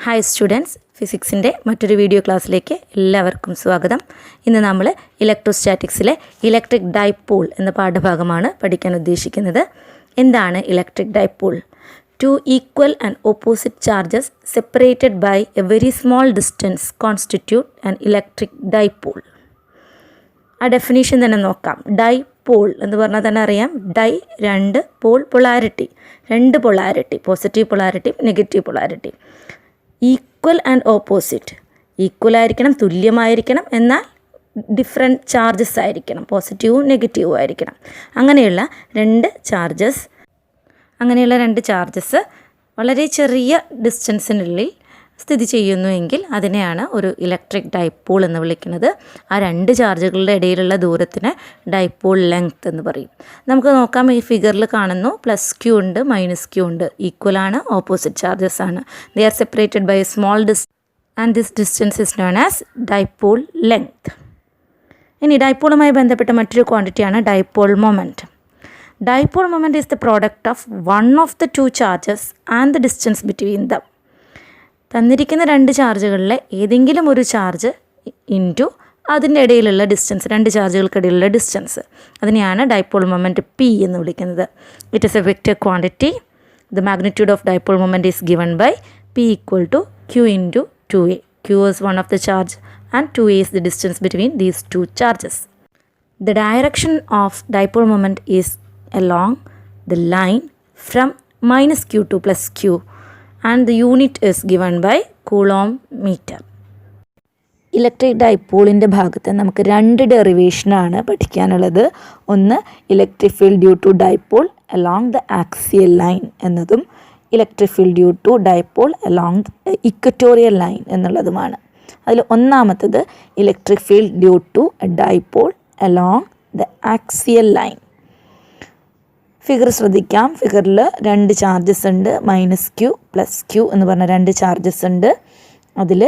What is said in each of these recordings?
Hi students, ഫിസിക്സിൻ്റെ മറ്റൊരു video ക്ലാസ്സിലേക്ക് എല്ലാവർക്കും സ്വാഗതം. ഇന്ന് നമ്മൾ ഇലക്ട്രോസ്റ്റാറ്റിക്സിലെ ഇലക്ട്രിക് ഡൈപോൾ എന്ന പാഠഭാഗമാണ് പഠിക്കാൻ ഉദ്ദേശിക്കുന്നത്. എന്താണ് electric dipole? Two equal and opposite charges separated by a very small distance constitute and electric dipole. ആ ഡെഫിനേഷൻ തന്നെ നോക്കാം. ഡൈപോൾ എന്ന് പറഞ്ഞാൽ തന്നെ അറിയാം. ഡൈ രണ്ട്, പോൾ പൊളാരിറ്റി, രണ്ട് polarity, positive polarity negative polarity. Equal and opposite, equal ആയിരിക്കണം, തുല്യമായിരിക്കണം, എന്നാൽ ഡിഫറെൻറ്റ് ചാർജസ് ആയിരിക്കണം, പോസിറ്റീവും നെഗറ്റീവും ആയിരിക്കണം. അങ്ങനെയുള്ള രണ്ട് ചാർജസ് വളരെ ചെറിയ ഡിസ്റ്റൻസിനുള്ളിൽ സ്ഥിതി ചെയ്യുന്നുവെങ്കിൽ അതിനെയാണ് ഒരു ഇലക്ട്രിക് ഡൈപോൾ എന്ന് വിളിക്കുന്നത്. ആ രണ്ട് ചാർജുകളുടെ ഇടയിലുള്ള ദൂരത്തിന് ഡൈപോൾ ലെങ്ത് എന്ന് പറയും. നമുക്ക് നോക്കാം, ഈ ഫിഗറിൽ കാണുന്നു പ്ലസ് ക്യൂ ഉണ്ട്, മൈനസ് ക്യൂ ഉണ്ട്. ഈക്വലാണ്, ഓപ്പോസിറ്റ് ചാർജസ് ആണ്. They are separated by a small and this distance is known as dipole length. ഇനി ഡൈപോളുമായി ബന്ധപ്പെട്ട മറ്റൊരു ക്വാണ്ടിറ്റിയാണ് dipole moment. Dipole moment is the product of one of the two charges and the distance between them. തന്നിരിക്കുന്ന രണ്ട് ചാർജുകളിലെ ഏതെങ്കിലും ഒരു charge into അതിൻ്റെ ഇടയിലുള്ള ഡിസ്റ്റൻസ്, രണ്ട് ചാർജുകൾക്കിടയിലുള്ള ഡിസ്റ്റൻസ്, അതിനെയാണ് ഡൈപോൾ മൊമെൻറ്റ് പി എന്ന് വിളിക്കുന്നത്. It is a vector quantity. The magnitude of dipole moment is given by P equal to Q into 2a. Q is one of the charge and 2a is the distance between these two charges. The direction of dipole moment is along the line from minus q to plus q and the unit is given by coulomb meter. Electric ഡൈപോളിൻ്റെ ഭാഗത്ത് നമുക്ക് രണ്ട് ഡെറിവേഷനാണ് പഠിക്കാനുള്ളത്. ഒന്ന് electric field due to dipole along the axial line എന്നതും electric field due to dipole along the equatorial line എന്നുള്ളതുമാണ്. അതിൽ ഒന്നാമത്തത് electric field due to dipole along the axial line. Figure ശ്രദ്ധിക്കാം. ഫിഗറിൽ രണ്ട് ചാർജസ് ഉണ്ട്, മൈനസ് ക്യൂ പ്ലസ് ക്യൂ എന്ന് പറഞ്ഞ രണ്ട് ചാർജസ് ഉണ്ട്. അതിൽ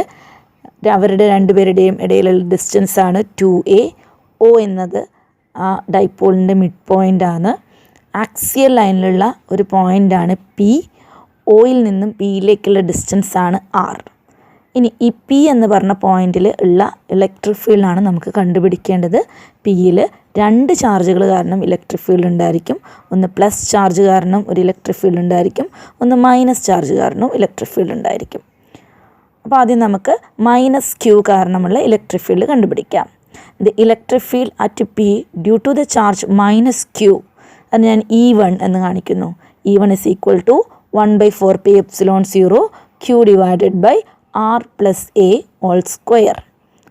അവരുടെ രണ്ടുപേരുടെയും ഇടയിലുള്ള ഡിസ്റ്റൻസാണ് 2a. O എന്നത് ആ ഡൈപോളിൻ്റെ മിഡ് പോയിൻ്റാണ്. ആക്സിയൽ ലൈനിലുള്ള ഒരു പോയിൻ്റാണ് P. ഒയിൽ നിന്നും പിയിലേക്കുള്ള ഡിസ്റ്റൻസാണ് r. ഇനി ഈ P എന്ന് പറഞ്ഞ പോയിന്റിൽ ഉള്ള ഇലക്ട്രിക് ഫീൽഡാണ് നമുക്ക് കണ്ടുപിടിക്കേണ്ടത്. പിയിൽ രണ്ട് ചാർജുകൾ കാരണം ഇലക്ട്രിക് ഫീൽഡ് ഉണ്ടായിരിക്കും. ഒന്ന് പ്ലസ് ചാർജ് കാരണം ഒരു ഇലക്ട്രിക് ഫീൽഡ് ഉണ്ടായിരിക്കും, ഒന്ന് മൈനസ് ചാർജ് കാരണവും ഇലക്ട്രിക് ഫീൽഡ് ഉണ്ടായിരിക്കും. അപ്പോൾ ആദ്യം നമുക്ക് മൈനസ് ക്യൂ കാരണമുള്ള ഇലക്ട്രിക് ഫീൽഡ് കണ്ടുപിടിക്കാം. The electric field at P due to the charge minus Q, അത് ഞാൻ E1 എന്ന് കാണിക്കുന്നു. E1 is equal to 1/4πε0 Q divided by R plus A all square.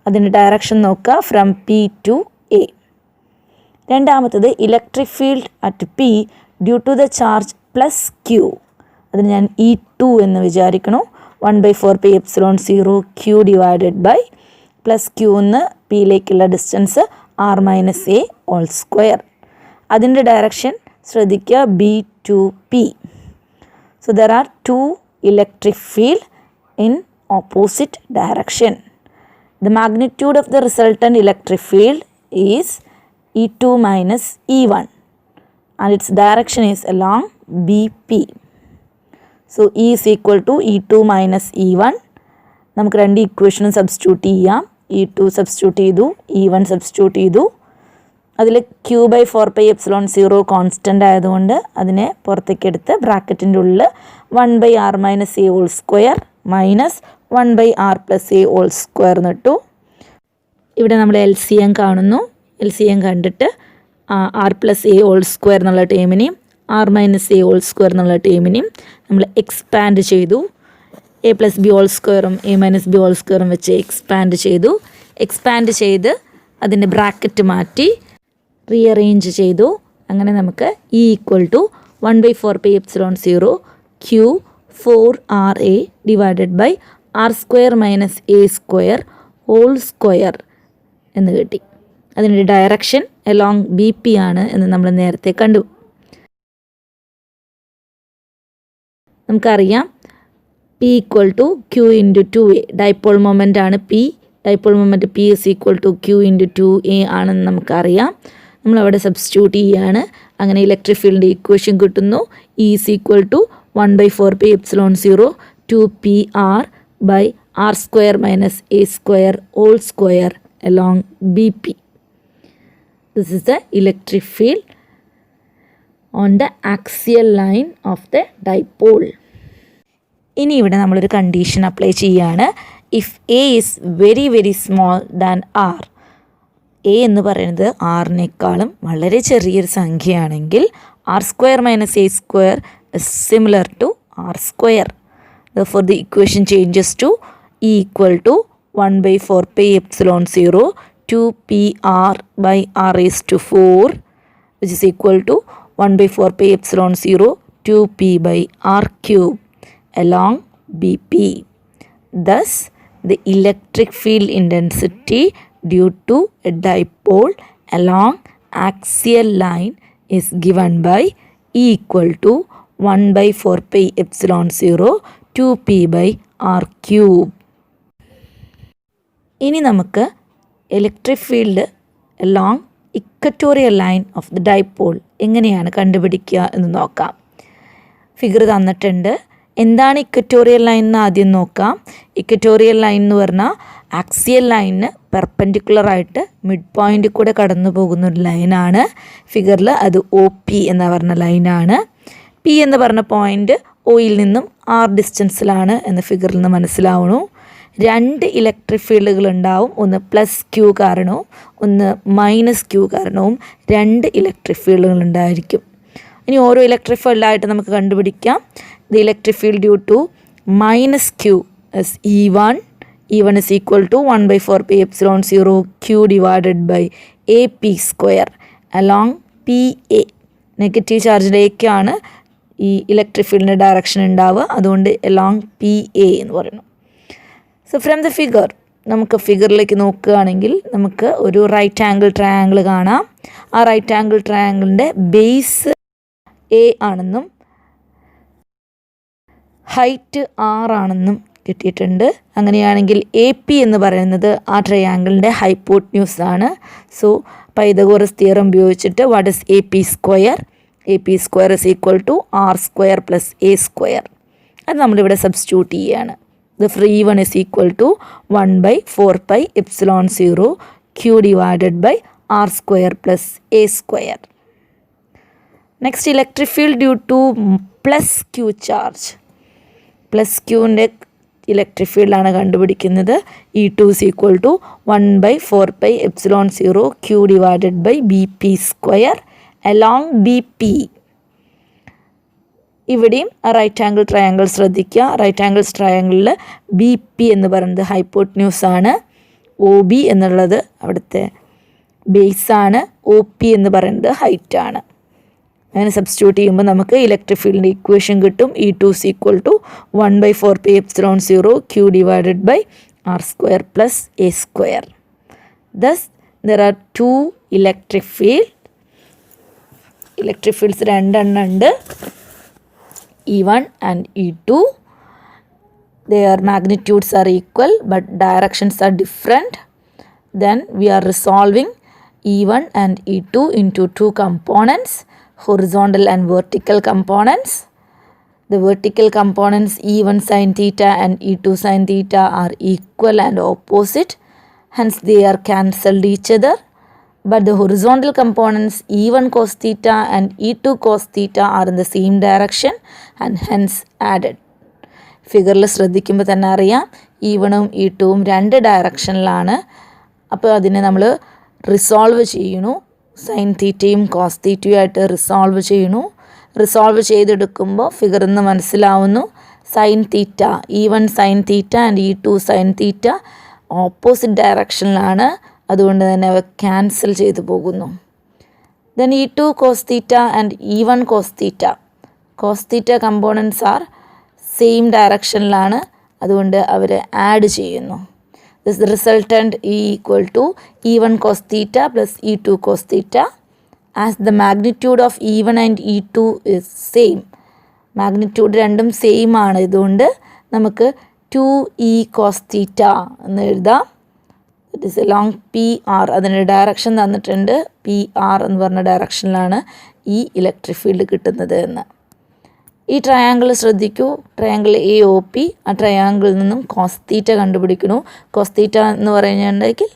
അതിൻ്റെ ഡയറക്ഷൻ നോക്കുക, ഫ്രം P to A. രണ്ടാമത്തത് electric field at P due to the charge plus Q, അതിന് ഞാൻ E2 എന്ന് വിചാരിക്കണു. 1/4πε0 Q divided by plus Q എന്ന് പിയിലേക്കുള്ള distance R minus A all square. അതിൻ്റെ ഡയറക്ഷൻ ശ്രദ്ധിക്കുക, B to P. So there are two electric field in opposite direction. The magnitude of the resultant electric field is E2 minus E1 and its direction is along BP. So E is equal to E2 minus E1. നമുക്ക് രണ്ട് ഇക്വേഷനും substitute ചെയ്യാം. E2 substitute ചെയ്തു, E1 substitute ചെയ്തു. അതിൽ Q/4πε0 constant ആയതുകൊണ്ട് അതിനെ പുറത്തേക്കെടുത്ത് ബ്രാക്കറ്റിൻ്റെ ഉള്ളിൽ 1/r minus a whole square minus 1/r plus a whole square എന്നിട്ടു. ഇവിടെ നമ്മൾ LCM കാണുന്നു. LCM കണ്ടിട്ട് r plus a whole square എന്നുള്ള ടേമിനെയും r minus a whole square എന്നുള്ള ടേമിനെയും നമ്മൾ എക്സ്പാൻഡ് ചെയ്തു. a പ്ലസ് b ഹോൾ സ്ക്വയറും a മൈനസ് b ഹോൾ സ്ക്വയറും വെച്ച് എക്സ്പാൻഡ് ചെയ്ത് അതിൻ്റെ ബ്രാക്കറ്റ് മാറ്റി റീഅറേഞ്ച് ചെയ്തു. അങ്ങനെ നമുക്ക് E equal to 1/4πε0 Q4RA divided by R square minus A square whole square എന്ന് കിട്ടി. അതിൻ്റെ ഡയറക്ഷൻ അലോങ് BP ആണ് എന്ന് നമ്മൾ നേരത്തെ കണ്ടു. നമുക്കറിയാം P equal to Q into 2a. Dipole moment ആണ് P. Dipole moment P is equal to Q into 2a ആണെന്ന് നമുക്കറിയാം. നമ്മളവിടെ സബ്സ്റ്റിറ്റ്യൂട്ട് ചെയ്യുകയാണ്. അങ്ങനെ ഇലക്ട്രിക് ഫീൽഡിൻ്റെ ഇക്വേഷൻ കിട്ടുന്നു. E is equal to 1/4πε0 2PR by r square minus a square whole square along BP. This is the electric field on the axial line of the dipole. ഇനി ഇവിടെ നമ്മളൊരു കണ്ടീഷൻ അപ്ലൈ ചെയ്യുകയാണ്. If A is very very small than R, A എന്ന് പറയുന്നത് ആറിനേക്കാളും വളരെ ചെറിയൊരു സംഖ്യയാണെങ്കിൽ R square minus A square is similar to R square. Therefore the equation changes to E equal to 1 by 4 pi epsilon 0 2pr by r raised to 4, which is equal to 1 by 4 pi epsilon 0 2p by r cube along BP. Thus the electric field intensity due to a dipole along axial line is given by E equal to 1 by 4 pi epsilon 0 2p by r cube. ഇനി നമുക്ക് electric field along equatorial line of the dipole എങ്ങനെയാണ് കണ്ടുപിടിക്കുക എന്ന് നോക്കാം. Figure തന്നിട്ടുണ്ട്. എന്താണ് equatorial line എന്ന് ആദ്യം നോക്കാം. ഇക്വറ്റോറിയൽ ലൈൻ എന്ന് പറഞ്ഞാൽ ആക്സിയൽ ലൈനിന് പെർപെൻഡിക്കുലറായിട്ട് മിഡ് പോയിൻ്റിൽ കൂടെ കടന്നു പോകുന്ന ഒരു ലൈനാണ്. ഫിഗറിൽ അത് ഒ പി എന്ന് പറഞ്ഞ ലൈനാണ്. പി എന്ന് പറഞ്ഞ പോയിൻ്റ് ഒയിൽ നിന്നും ആർ ഡിസ്റ്റൻസിലാണ് എന്ന് ഫിഗറിൽ നിന്ന് മനസ്സിലാവണു. രണ്ട് ഇലക്ട്രിക് ഫീൽഡുകൾ ഉണ്ടാവും. ഒന്ന് പ്ലസ് ക്യൂ കാരണവും ഒന്ന് മൈനസ് ക്യൂ കാരണവും രണ്ട് ഇലക്ട്രിക് ഫീൽഡുകൾ ഉണ്ടായിരിക്കും. ഇനി ഓരോ ഇലക്ട്രിക് ഫീൽഡായിട്ട് നമുക്ക് കണ്ടുപിടിക്കാം. The electric field due to minus Q is E1. E1 is equal to 1 by 4 pi epsilon 0 Q divided by AP square along PA. Negative ചാർജിലേക്കാണ് ഈ ഇലക്ട്രിക് ഫീൽഡിൻ്റെ ഡയറക്ഷൻ ഉണ്ടാവുക. അതുകൊണ്ട് അലോങ് PA എന്ന് പറയുന്നു. സോ ഫ്രം ദ ഫിഗർ, നമുക്ക് ഫിഗറിലേക്ക് നോക്കുകയാണെങ്കിൽ നമുക്ക് ഒരു റൈറ്റ് ആംഗിൾ ട്രയാങ്കിൾ കാണാം. ആ റൈറ്റ് ആംഗിൾ ട്രയാങ്കിളിൻ്റെ ബേസ് A ആണെന്നും ഹൈറ്റ് R ആണെന്നും കിട്ടിയിട്ടുണ്ട്. അങ്ങനെയാണെങ്കിൽ AP എന്ന് പറയുന്നത് ആ ട്രയാങ്കിളിൻ്റെ ഹൈപ്പോട്ന്യൂസ് ആണ്. സോ പൈതഗോറസ് തിയറം ഉപയോഗിച്ചിട്ട് what is AP square? AP square is equal to R square plus A square. അത് നമ്മളിവിടെ സബ്സ്റ്റിറ്റ്യൂട്ട് ചെയ്യുകയാണ്. The free one is equal to 1 by 4 pi epsilon 0 Q divided by R square plus A square. Next, electric field due to plus Q charge. Plus Q ൻ്റെ electric ഫീൽഡാണ് കണ്ടുപിടിക്കുന്നത്. E2 is equal to 1 by 4 pi epsilon 0 Q divided by BP square along BP. ഇവിടെയും right angle triangle ശ്രദ്ധിക്കുക. Right angle ട്രയാങ്കിളിൽ BP എന്ന് പറയുന്നത് hypotenuse ആണ്. OB എന്നുള്ളത് അവിടുത്തെ ബേസാണ്. OP എന്ന് പറയുന്നത് ഹൈറ്റ് ആണ്. അങ്ങനെ സബ്സ്റ്റിറ്റ്യൂട്ട് ചെയ്യുമ്പോൾ നമുക്ക് ഇലക്ട്രിക് ഫീൽഡിൻ്റെ ഇക്വേഷൻ കിട്ടും. E2 is equal to 1 by 4 pi epsilon 0 Q divided by R square plus A square. Thus there are two electric fields. Electric fields രണ്ടെണ്ണം ഉണ്ട്, E1 and E2. Their magnitudes are equal but directions are different. Then we are resolving E1 and E2 into two components, horizontal and vertical components. The vertical components E1 sin theta and E2 sin theta are equal and opposite, hence they are cancelled each other. But the horizontal components E1 cos theta and E2 cos theta are in the same direction and hence added. ഫിഗറിൽ ശ്രദ്ധിക്കുമ്പോൾ തന്നെ അറിയാം E1ഉം E2ഉം രണ്ട് ഡയറക്ഷനിലാണ്. അപ്പോൾ അതിനെ നമ്മൾ resolve ചെയ്യണു. Sign തീറ്റയും cos തീറ്റയും ആയിട്ട് റിസോൾവ് ചെയ്യണു. റിസോൾവ് ചെയ്തെടുക്കുമ്പോൾ ഫിഗറിൽ നിന്ന് മനസ്സിലാവുന്നു sine theta E1 sine theta and E2 sine theta opposite ഡയറക്ഷനിലാണ്. അതുകൊണ്ട് തന്നെ അവ ക്യാൻസൽ ചെയ്തു പോകുന്നു. Then E2 cos theta and E1 cos theta. Cos theta components are same ഡയറക്ഷനിലാണ്. അതുകൊണ്ട് അവർ ആഡ് ചെയ്യുന്നു. This resultant equal to E1 cos theta plus E2 cos theta. As the magnitude of E1 and E2 is same. Magnitude രണ്ടും same ആണ്. ഇതുകൊണ്ട് നമുക്ക് 2E cos theta എന്ന് എഴുതാം. It is along PR. അതിൻ്റെ ഡയറക്ഷൻ തന്നിട്ടുണ്ട്. PR എന്ന് പറഞ്ഞ ഡയറക്ഷനിലാണ് ഈ ഇലക്ട്രിക് ഫീൽഡ് കിട്ടുന്നത് എന്ന്. ഈ ട്രയാങ്കിൾ ശ്രദ്ധിക്കൂ, ട്രയാങ്കിൾ എ ഒ പി. ആ ട്രയാങ്കിളിൽ നിന്നും കോസ് തീറ്റ കണ്ടുപിടിക്കണു. കോസ് തീറ്റ എന്ന് പറയുന്നുണ്ടെങ്കിൽ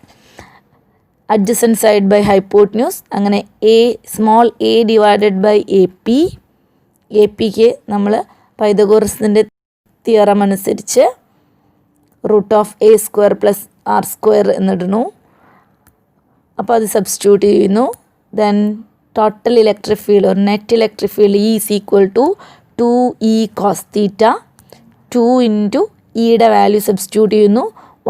അഡ്ജസൻറ്റ് സൈഡ് ബൈ ഹൈപ്പോട്ട്ന്യൂസ്. അങ്ങനെ small A divided by A പിക്ക് നമ്മൾ പൈതഗോറസിൻ്റെ തിയറം അനുസരിച്ച് √a² + r² എന്നിടുന്നു. അപ്പോൾ അത് സബ്സ്റ്റിറ്റ്യൂട്ട് ചെയ്യുന്നു. Then total electric field or net electric field E = 2E cos θ. 2 × ഇയുടെ വാല്യൂ സബ്സ്റ്റിറ്റ്യൂട്ട് ചെയ്യുന്നു.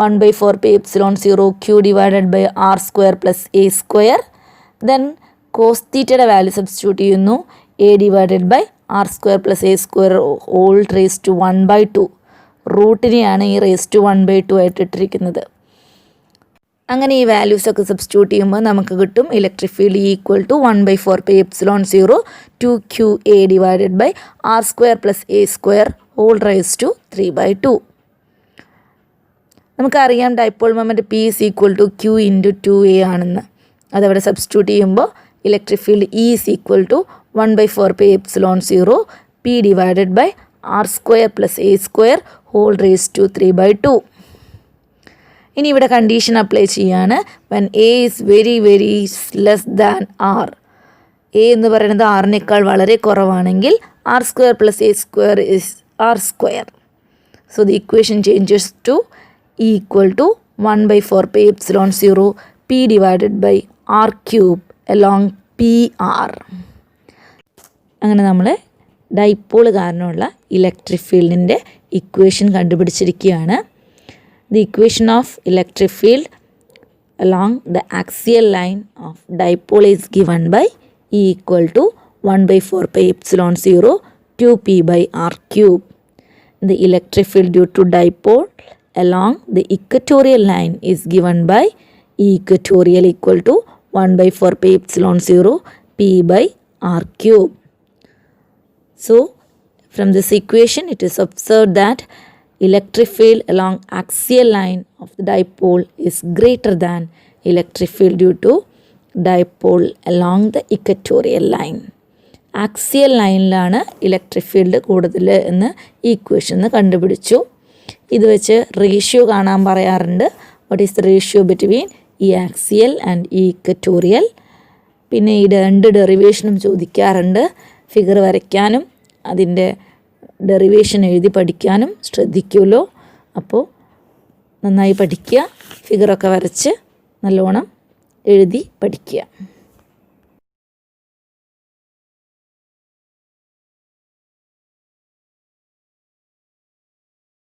1/4πε0 Q divided by r² + a². Then cos തീറ്റയുടെ വാല്യൂ സബ്സ്റ്റിറ്റ്യൂട്ട് ചെയ്യുന്നു. a divided by r² + a² whole raise to 1/2. റൂട്ടിനെയാണ് ഈ raise to 1/2 ആയിട്ട് ഇട്ടിരിക്കുന്നത്. അങ്ങനെ ഈ വാല്യൂസൊക്കെ സബ്സ്റ്റിറ്റ്യൂട്ട് ചെയ്യുമ്പോൾ നമുക്ക് കിട്ടും electric field E = 1/4πε0 2QA divided by r² + a² whole raise to 3/2. നമുക്കറിയാം dipole moment P = Q × 2A ആണെന്ന്. അതവിടെ സബ്സ്റ്റിറ്റ്യൂട്ട് ചെയ്യുമ്പോൾ electric field E = 1/4πε0 P divided by r² + a² whole raise to 3/2. ഇനി ഇവിടെ കണ്ടീഷൻ അപ്ലൈ ചെയ്യാണ്. when A is very less than R. A എന്ന് പറയുന്നത് ആറിനേക്കാൾ വളരെ കുറവാണെങ്കിൽ r² + a² is r². So the equation changes to E = 1/4πε0 P divided by r³ along PR. അങ്ങനെ നമ്മൾ dipole കാരണമുള്ള ഇലക്ട്രിക് ഫീൽഡിൻ്റെ ഇക്വേഷൻ കണ്ടുപിടിച്ചിരിക്കുകയാണ്. The equation of electric field along the axial line of dipole is given by E = 1/4πε0 2p/r³. The electric field due to dipole along the equatorial line is given by E equatorial = 1/4πε0 p/r³. So from this equation it is observed that electric field along axial line of the dipole is greater than electric field due to dipole along the equatorial line. Axial ലൈനിലാണ് electric field കൂടുതൽ എന്ന് ഈ ഇക്വേഷന് കണ്ടുപിടിച്ചു. ഇത് വെച്ച് ratio കാണാൻ പറയാറുണ്ട്. What is the ratio between ഈ ആക്സിയൽ ആൻഡ് ഈ ഇക്വറ്റോറിയൽ? പിന്നെ ഈ രണ്ട് ഡെറിവേഷനും ചോദിക്കാറുണ്ട്. ഫിഗർ വരയ്ക്കാനും അതിൻ്റെ ഡെറിവേഷൻ എഴുതി പഠിക്കാനും ശ്രദ്ധിക്കുമല്ലോ. അപ്പോൾ നന്നായി പഠിക്കുക, ഫിഗറൊക്കെ വരച്ച് നല്ലോണം എഴുതി പഠിക്കുക.